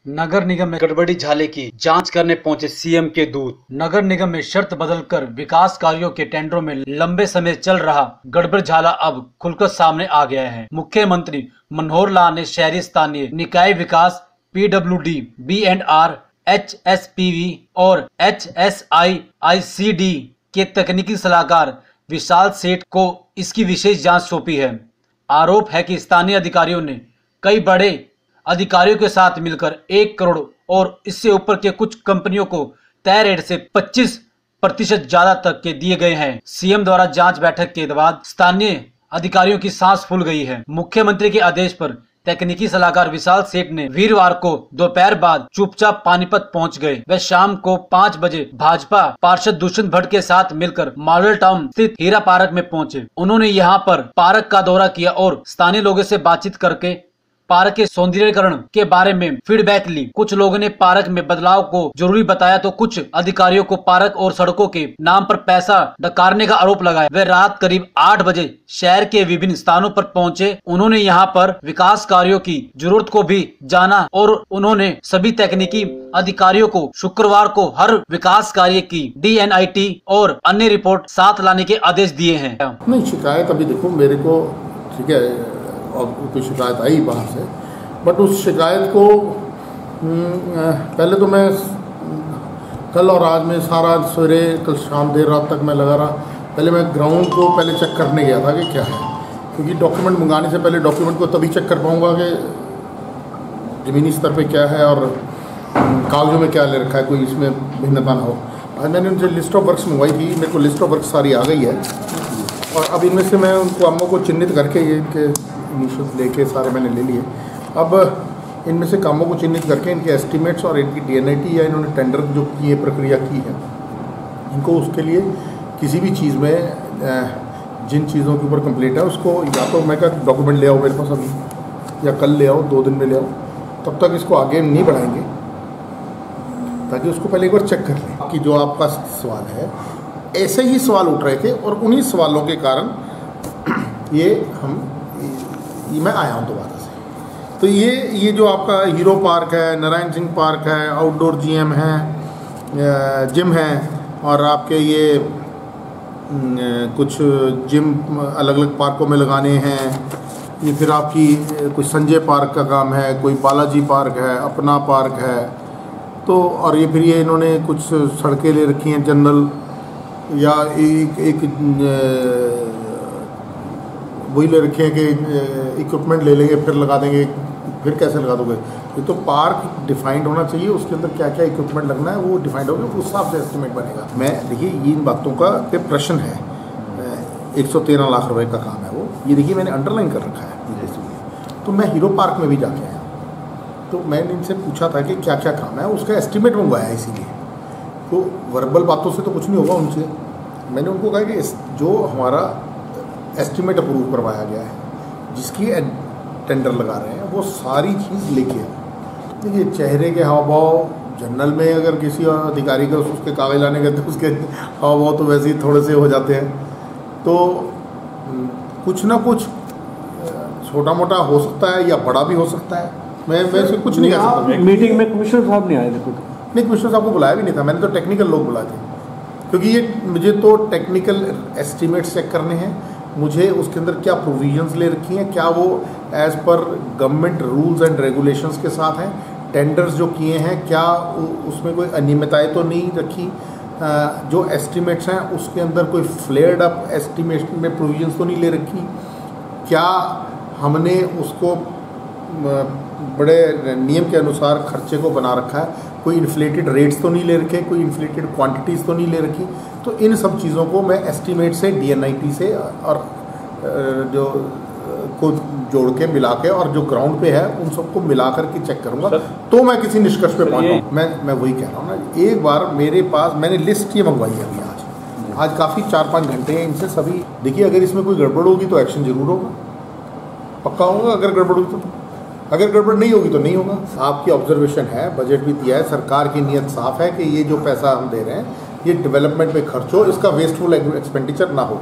नगर निगम में गड़बड़ी झाले की जांच करने पहुंचे सीएम के दूत। नगर निगम में शर्त बदलकर विकास कार्यों के टेंडरों में लंबे समय चल रहा गड़बड़ झाला अब खुलकर सामने आ गया है। मुख्यमंत्री मनोहर लाल ने शहरी स्थानीय निकाय विकास PWD, B&R, HSPV और HSIICD के तकनीकी सलाहकार विशाल सेठ को इसकी विशेष जांच सौंपी है। आरोप है कि स्थानीय अधिकारियों ने कई बड़े अधिकारियों के साथ मिलकर 1 करोड़ और इससे ऊपर के कुछ कंपनियों को तय रेट से 25% ज्यादा तक के दिए गए हैं। सीएम द्वारा जांच बैठक के बाद स्थानीय अधिकारियों की सांस फूल गई है। मुख्यमंत्री के आदेश पर तकनीकी सलाहकार विशाल सेठ ने वीरवार को दोपहर बाद चुपचाप पानीपत पहुंच गए। वे शाम को 5 बजे भाजपा पार्षद दुष्यंत भट्ट के साथ मिलकर मॉडल टाउन स्थित हीरा पार्क में पहुंचे। उन्होंने यहां पर पार्क का दौरा किया और स्थानीय लोगों से बातचीत करके पार्क के सौंदर्यीकरण के बारे में फीडबैक ली। कुछ लोगों ने पार्क में बदलाव को जरूरी बताया तो कुछ अधिकारियों को पार्क और सड़कों के नाम पर पैसा डकारने का आरोप लगाया। वे रात करीब 8 बजे शहर के विभिन्न स्थानों पर पहुंचे। उन्होंने यहां पर विकास कार्यों की जरूरत को भी जाना और उन्होंने सभी तकनीकी अधिकारियों को शुक्रवार को हर विकास कार्य की DNIT और अन्य रिपोर्ट साथ लाने के आदेश दिए हैं। नहीं, शिकायत अभी देखो मेरे को ठीक है और कोई शिकायत आई बाहर से, बट उस शिकायत को पहले तो मैं कल और आज में सारा सवेरे कल शाम देर रात तक मैं लगा रहा। पहले मैं ग्राउंड को पहले चेक करने गया था कि क्या है, क्योंकि डॉक्यूमेंट मंगाने से पहले डॉक्यूमेंट को तभी चेक कर पाऊँगा कि ज़मीनी स्तर पे क्या है और कागजों में क्या ले रखा है, कोई इसमें भिन्नता ना हो। आज मैंने उनसे लिस्ट ऑफ वर्क्स मंगवाई थी, मेरे को लिस्ट ऑफ वर्क सारी आ गई है और अब इनमें से मैं उन कामों को चिन्हित करके ये इनके इनिशियल लेके सारे मैंने ले लिए। अब इनमें से कामों को चिन्हित करके इनके एस्टिमेट्स और इनकी DNIT या इन्होंने टेंडर जो की है प्रक्रिया की है, इनको उसके लिए किसी भी चीज़ में जिन चीज़ों के ऊपर कंप्लीट है उसको या तो मैं क्या डॉक्यूमेंट ले आओ मेरे पास अभी या कल ले आओ, 2 दिन में ले आओ, तब तक इसको आगे नहीं बढ़ाएंगे ताकि उसको पहले एक बार चेक कर लें। कि जो आपका सवाल है, ऐसे ही सवाल उठ रहे थे और उन्हीं सवालों के कारण मैं आया हूँ दोबारा से। तो ये जो आपका हीरो पार्क है, नारायण सिंह पार्क है, आउटडोर GM है, जिम है और आपके ये कुछ जिम अलग अलग पार्कों में लगाने हैं। ये फिर आपकी कुछ संजय पार्क का काम है, कोई बालाजी पार्क है, अपना पार्क है। तो और ये फिर ये इन्होंने कुछ सड़कें ले रखी हैं जनरल या एक वही ले रखे हैं कि इक्विपमेंट ले लेंगे फिर लगा देंगे। फिर कैसे लगा दोगे? ये तो पार्क डिफाइंड होना चाहिए, उसके अंदर क्या क्या इक्विपमेंट लगना है वो डिफाइंड होगा, उस हिसाब से एस्टिमेट बनेगा। मैं देखिए ये इन बातों का पे प्रश्न है, 113 लाख रुपए का काम है वो, ये देखिए मैंने अंडरलाइन कर रखा है। तो मैं हीरो पार्क में भी जाके आया, तो मैंने इनसे पूछा था कि क्या क्या काम है, उसका एस्टिमेट मंगवाया है। इसीलिए तो वर्बल बातों से तो कुछ नहीं होगा उनसे। मैंने उनको कहा कि जो हमारा एस्टिमेट अप्रूव करवाया गया है, जिसकी टेंडर लगा रहे हैं, वो सारी चीज़ लेके आओ। देखिए चेहरे के हाव भाव जनरल में अगर किसी अधिकारी का उसके कागज लाने गए तो उसके हाव भाव तो वैसे ही थोड़े से हो जाते हैं। तो कुछ ना कुछ छोटा मोटा हो सकता है या बड़ा भी हो सकता है। मैं से कुछ नहीं कह सकता। मीटिंग में कमिश्नर साहब नहीं आए थे? नहीं, कमिश्नर साहब को बुलाया भी नहीं था, मैंने तो टेक्निकल लोग बुलाए थे, क्योंकि ये मुझे तो टेक्निकल एस्टिमेट्स चेक करने हैं। मुझे उसके अंदर क्या प्रोविजंस ले रखी हैं, क्या वो as per government rules and regulations के साथ हैं। टेंडर्स जो किए हैं क्या उसमें कोई अनियमितताएं तो नहीं रखी। जो एस्टिमेट्स हैं उसके अंदर कोई फ्लेयर्ड अप एस्टिमेशन में प्रोविजंस तो नहीं ले रखी। क्या हमने उसको बड़े नियम के अनुसार खर्चे को बना रखा है, कोई इन्फ्लेटेड रेट्स तो नहीं ले रखे, कोई इन्फ्लेटेड क्वांटिटीज़ तो नहीं ले रखी। तो इन सब चीज़ों को मैं एस्टिमेट से DNIT से और जो को जोड़ के मिला के और जो ग्राउंड पे है उन सबको मिला कर के चेक करूँगा, तो मैं किसी निष्कर्ष पे पहुँचाऊँ। मैं वही कह रहा हूँ ना, एक बार मेरे पास मैंने लिस्ट ये मंगवाई है अभी आज काफ़ी 4-5 घंटे हैं इनसे सभी। देखिए अगर इसमें कोई गड़बड़ होगी तो एक्शन जरूर होगा, पक्का होगा। अगर गड़बड़ होगी तो, अगर गड़बड़ नहीं होगी तो नहीं होगा। आपकी ऑब्जर्वेशन है, बजट भी दिया है, सरकार की नीयत साफ है कि ये जो पैसा हम दे रहे हैं ये डेवलपमेंट में खर्च हो, इसका वेस्टफुल एक्सपेंडिचर ना हो।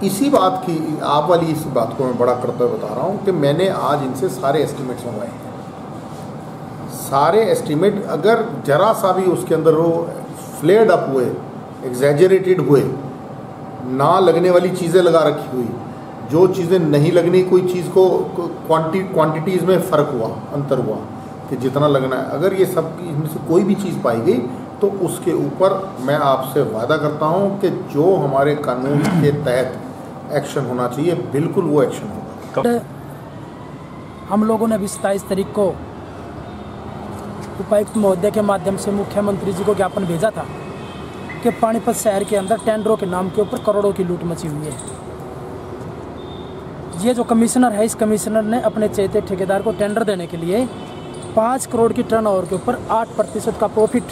इसी बात की आप वाली इस बात को मैं बड़ा करते हुए बता रहा हूँ कि मैंने आज इनसे सारे एस्टिमेट्स मंगवाए हैं, सारे एस्टीमेट अगर जरा सा भी उसके अंदर वो फ्लेयर्ड अप हुए, एग्जैजरेटेड हुए, ना लगने वाली चीज़ें लगा रखी हुई, जो चीज़ें नहीं लगनी, कोई चीज़ को क्वांटिटीज़ में फ़र्क हुआ, अंतर हुआ कि जितना लगना है, अगर ये सब इनमें से कोई भी चीज़ पाई गई तो उसके ऊपर मैं आपसे वादा करता हूं कि जो हमारे कानून के तहत एक्शन होना चाहिए बिल्कुल वो एक्शन होगा। हम लोगों ने 27 तारीख को उपायुक्त महोदय के माध्यम से मुख्यमंत्री जी को ज्ञापन भेजा था कि पानीपत शहर के अंदर टेंडरों के नाम के ऊपर करोड़ों की लूट मची हुई है। ये जो कमिश्नर है, इस कमिश्नर ने अपने चहेते ठेकेदार को टेंडर देने के लिए 5 करोड़ की टर्नओवर के ऊपर 8% का प्रॉफिट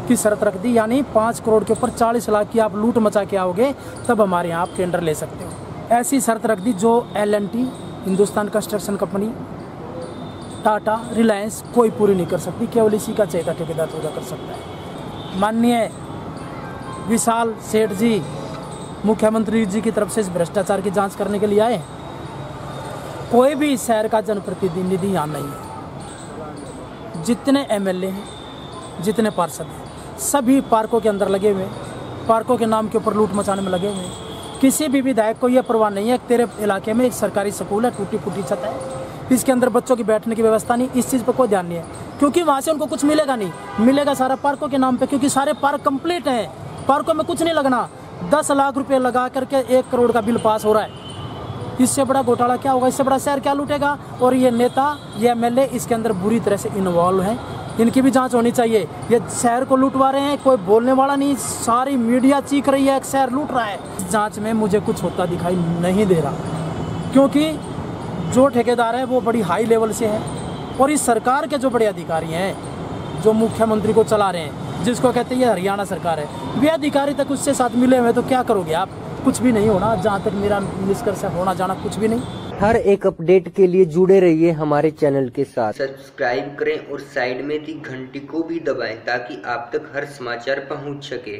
की शर्त रख दी, यानी 5 करोड़ के ऊपर 40 लाख की आप लूट मचा के आओगे तब हमारे यहाँ आप टेंडर ले सकते हो। ऐसी शर्त रख दी जो L&T, Hindustan construction company, Tata, Reliance कोई पूरी नहीं कर सकती, केवल इसी का चहेता ठेकेदार पूरा कर सकता है। माननीय विशाल सेठ जी मुख्यमंत्री जी की तरफ से इस भ्रष्टाचार की जांच करने के लिए आए। कोई भी शहर का जनप्रतिनिधि यहाँ नहीं है। जितने MLA हैं, जितने पार्षद हैं, सभी पार्कों के अंदर लगे हुए, पार्कों के नाम के ऊपर लूट मचाने में लगे हुए। किसी भी विधायक को यह परवाह नहीं है तेरे इलाके में एक सरकारी स्कूल है, टूटी फूटी छत है, इसके अंदर बच्चों की बैठने की व्यवस्था नहीं, इस चीज़ पर कोई ध्यान नहीं है, क्योंकि वहाँ से उनको कुछ मिलेगा नहीं, मिलेगा सारा पार्कों के नाम पे, क्योंकि सारे पार्क कंप्लीट हैं, पार्कों में कुछ नहीं लगना। 10 लाख रुपए लगा करके 1 करोड़ का बिल पास हो रहा है। इससे बड़ा घोटाला क्या होगा? इससे बड़ा शहर क्या लूटेगा? और ये नेता, ये MLA इसके अंदर बुरी तरह से इन्वॉल्व हैं, इनकी भी जांच होनी चाहिए। ये शहर को लूटवा रहे हैं, कोई बोलने वाला नहीं, सारी मीडिया चीख रही है शहर लूट रहा है। इस जांच में मुझे कुछ होता दिखाई नहीं दे रहा, क्योंकि जो ठेकेदार है वो बड़ी हाई लेवल से है, और इस सरकार के जो बड़े अधिकारी हैं, जो मुख्यमंत्री को चला रहे हैं, जिसको कहते हैं ये हरियाणा सरकार है, वे अधिकारी तक उससे साथ मिले हुए, तो क्या करोगे आप? कुछ भी नहीं होना, जहाँ तक मेरा निष्कर्ष होना जाना कुछ भी नहीं। हर एक अपडेट के लिए जुड़े रहिए हमारे चैनल के साथ। सब्सक्राइब करें और साइड में दी घंटी को भी दबाएं ताकि आप तक हर समाचार पहुंच सके।